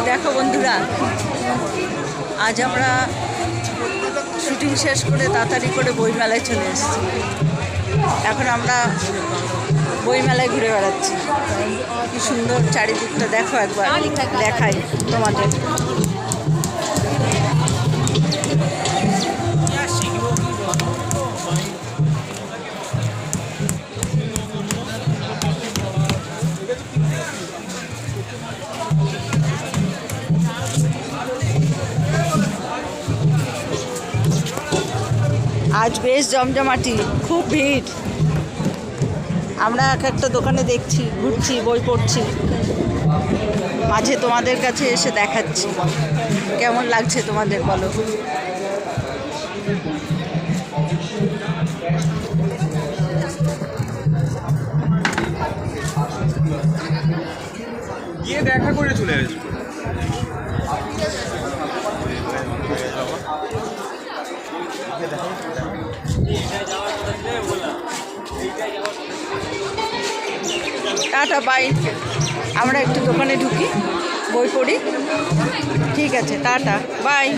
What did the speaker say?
দেখো বন্ধুরা, আজ আমরা শুটিং শেষ করে তাড়াতাড়ি করে বইমেলায় চলে এসেছি। এখন আমরা বইমেলায় ঘুরে বেড়াচ্ছি। কি সুন্দর চারিদিকটা দেখো, একবার দেখাই তোমাদের। আজ বেশ জমজমাটি, খুব ভিড়। আমরা এক একটা দোকানে দেখছি, ঘুরছি, বই পড়ছি, মাঝে তোমাদের কাছে এসে দেখাচ্ছি। কেমন লাগছে তোমাদের বলো। গিয়ে দেখা করে চলে আসবো। Tata, bye. আমরা একটু দোকানে ঢুকি, বই পড়ি। ঠিক আছে, টাটা, বাই।